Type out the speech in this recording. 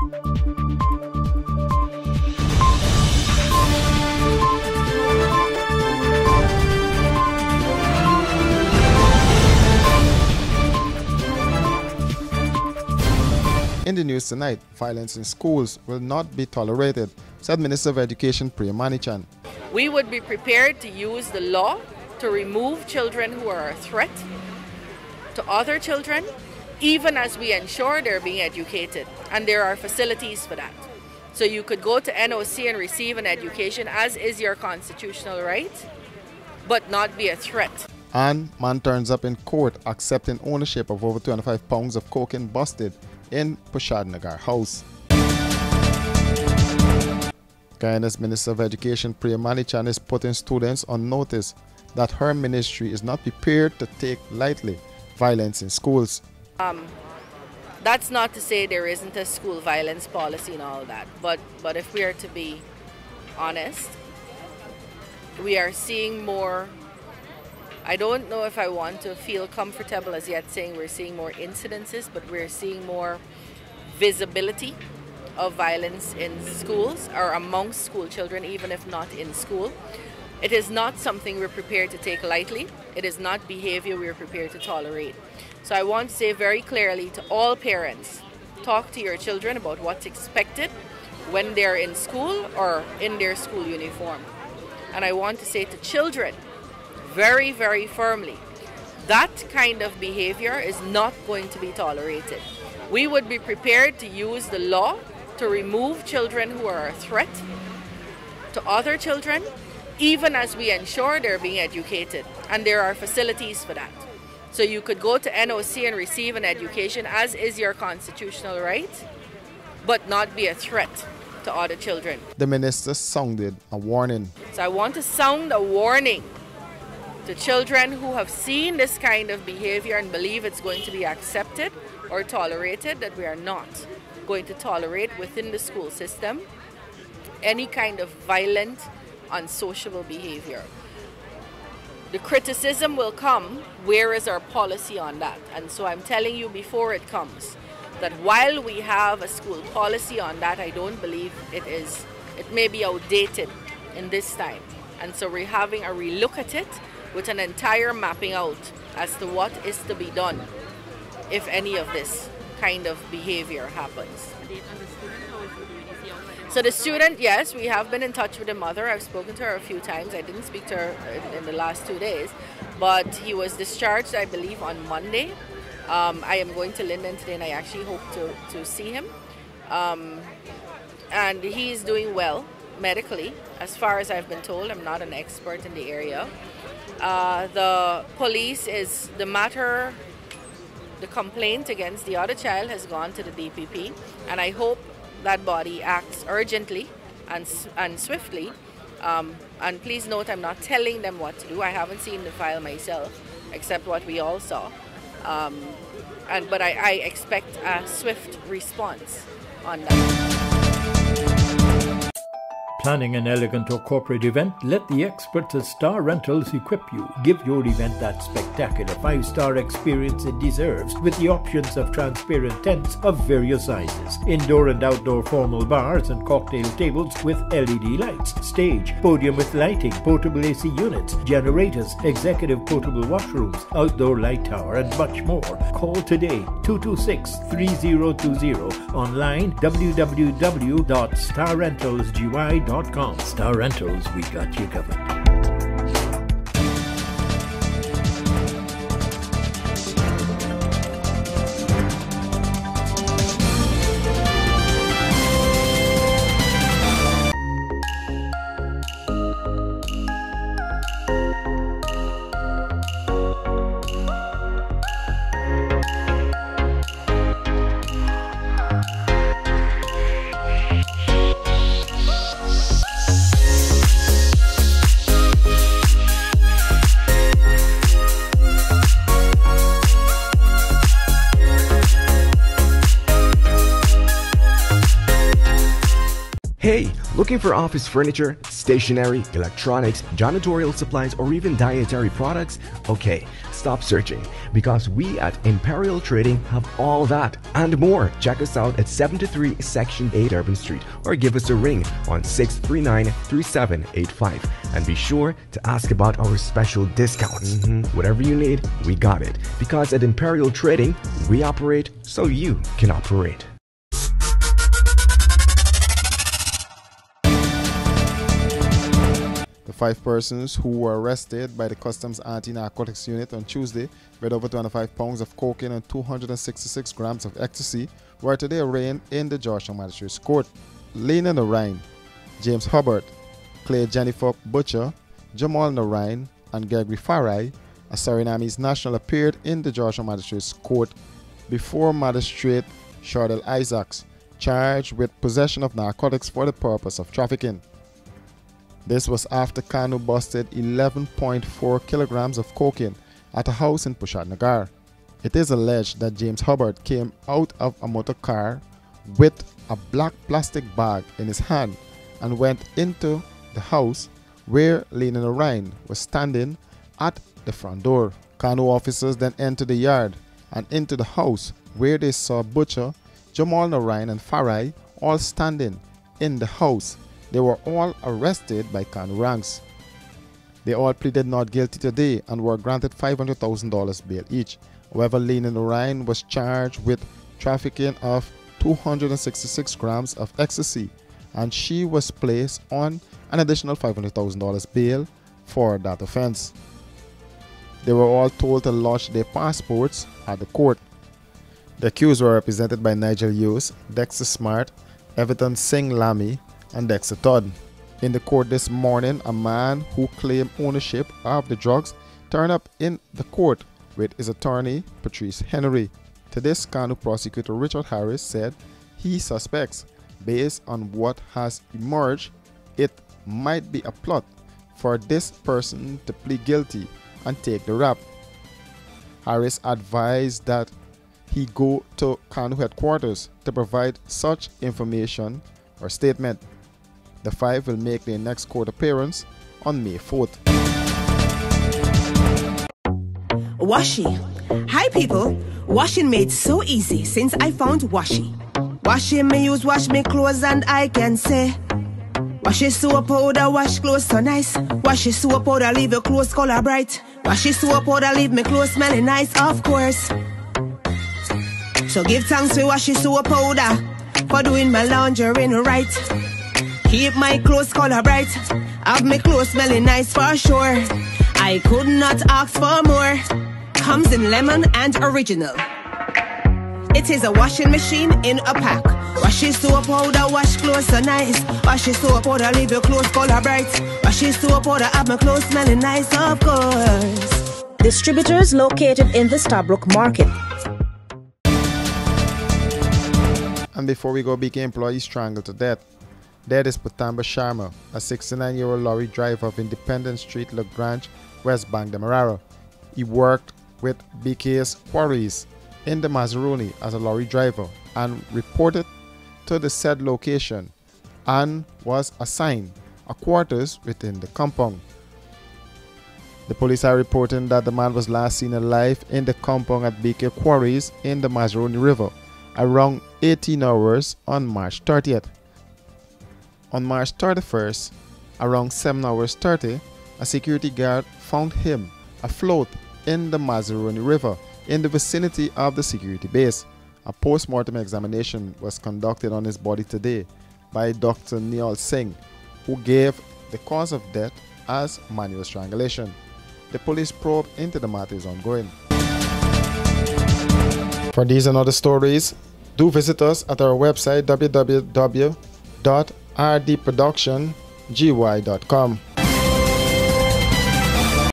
In the news tonight, violence in schools will not be tolerated, said Minister of Education Priya Manichan. We would be prepared to use the law to remove children who are a threat to other children, even as we ensure they're being educated. And there are facilities for that. So you could go to NOC and receive an education, as is your constitutional right, but not be a threat. And man turns up in court accepting ownership of over 25 pounds of cocaine busted in Pushadnagar house. Guyana's Minister of Education Priya Manichan is putting students on notice that her ministry is not prepared to take lightly violence in schools. That's not to say there isn't a school violence policy and all that, but if we are to be honest, we are seeing more. I don't know if I want to feel comfortable as yet saying we're seeing more incidences, but we're seeing more visibility of violence in schools or amongst school children, even if not in school. It is not something we're prepared to take lightly. It is not behavior we're prepared to tolerate. So I want to say very clearly to all parents, talk to your children about what's expected when they're in school or in their school uniform. And I want to say to children, very, very firmly, that kind of behavior is not going to be tolerated. We would be prepared to use the law to remove children who are a threat to other children, even as we ensure they're being educated. And there are facilities for that. So you could go to NOC and receive an education, as is your constitutional right, but not be a threat to other children. The minister sounded a warning. So I want to sound a warning to children who have seen this kind of behavior and believe it's going to be accepted or tolerated, that we are not going to tolerate within the school system any kind of violent, unsociable behavior. The criticism will come, where is our policy on that? And so I'm telling you before it comes, that while we have a school policy on that, I don't believe it may be outdated in this time. And so we're having a relook at it with an entire mapping out as to what is to be done if any of this kind of behavior happens. So the student, yes, we have been in touch with the mother. I've spoken to her a few times. I didn't speak to her in the last 2 days, but he was discharged, I believe, on Monday. I am going to Linden today, and I actually hope to see him. And he's doing well medically, as far as I've been told. I'm not an expert in the area. The police the complaint against the other child has gone to the DPP, and I hope that body acts urgently and swiftly. And please note, I'm not telling them what to do. I haven't seen the file myself, except what we all saw. But I expect a swift response on that. Planning an elegant or corporate event? Let the experts at Star Rentals equip you. Give your event that spectacular 5-star experience it deserves with the options of transparent tents of various sizes, indoor and outdoor formal bars and cocktail tables with LED lights, stage, podium with lighting, portable AC units, generators, executive portable washrooms, outdoor light tower and much more. Call today 226-3020, online www.starrentalsgy.com. Star Rentals, we got you covered. Hey, looking for office furniture, stationery, electronics, janitorial supplies, or even dietary products? Okay, stop searching, because we at Imperial Trading have all that and more. Check us out at 73 Section 8 Urban Street, or give us a ring on 639-3785. And be sure to ask about our special discounts. Whatever you need, we got it. Because at Imperial Trading, we operate so you can operate. The 5 persons who were arrested by the Customs Anti-Narcotics Unit on Tuesday with over 25 pounds of cocaine and 266 grams of ecstasy were today arraigned in the Georgetown Magistrates Court. Lena Narine, James Hubbard, Clay Jennifer Butcher, Jamal Narine, and Gregory Farai, a Surinamese national, appeared in the Georgetown Magistrates Court before Magistrate Shardell Isaacs, charged with possession of narcotics for the purpose of trafficking. This was after Kanu busted 11.4 kilograms of cocaine at a house in Pushad Nagar. It is alleged that James Hubbard came out of a motor car with a black plastic bag in his hand and went into the house where Lena Narine was standing at the front door. Kanu officers then entered the yard and into the house where they saw Butcher, Jamal Narine, and Farai all standing in the house. They were all arrested by Kanu ranks. They all pleaded not guilty today and were granted $500,000 bail each. However, Lena Narine was charged with trafficking of 266 grams of ecstasy, and she was placed on an additional $500,000 bail for that offense. They were all told to lodge their passports at the court. The accused were represented by Nigel Hughes, Dexter Smart, Everton Singh Lamy, and Dexter Todd. In the court this morning, a man who claimed ownership of the drugs turned up in the court with his attorney, Patrice Henry. To this, Kanu prosecutor Richard Harris said he suspects, based on what has emerged, it might be a plot for this person to plead guilty and take the rap. Harris advised that he go to Kanu headquarters to provide such information or statement. The 5 will make their next court appearance on May 4th. Washi. Hi people. Washing made so easy since I found Washi. Washing me use wash me clothes and I can say Washi soap powder wash clothes so nice. Washi soap powder leave your clothes color bright. Washi soap powder leave me clothes smelling nice, of course. So give thanks to Washi soap powder for doing my laundry right. Keep my clothes color bright, have my clothes smelling nice for sure. I could not ask for more. Comes in lemon and original. It is a washing machine in a pack. Washi soap powder wash clothes so nice. Washi soap powder leave your clothes color bright. Washi soap powder have my clothes smelling nice, of course. Distributors located in the Stabrook Market. And before we go, BK employees strangled to death. Dead is Putamba Sharma, a 69-year-old lorry driver of Independence Street, Lagrange, West Bank, Demerara. He worked with BK's quarries in the Mazzaroni as a lorry driver and reported to the said location and was assigned a quarters within the compound. The police are reporting that the man was last seen alive in the compound at BK Quarries in the Mazzaroni River around 18 hours on March 30th. On March 31st, around 7 hours 30, a security guard found him afloat in the Mazzaroni River in the vicinity of the security base. A post-mortem examination was conducted on his body today by Dr. Neil Singh, who gave the cause of death as manual strangulation. The police probe into the matter is ongoing. For these and other stories, do visit us at our website www.rdproductiongy.com.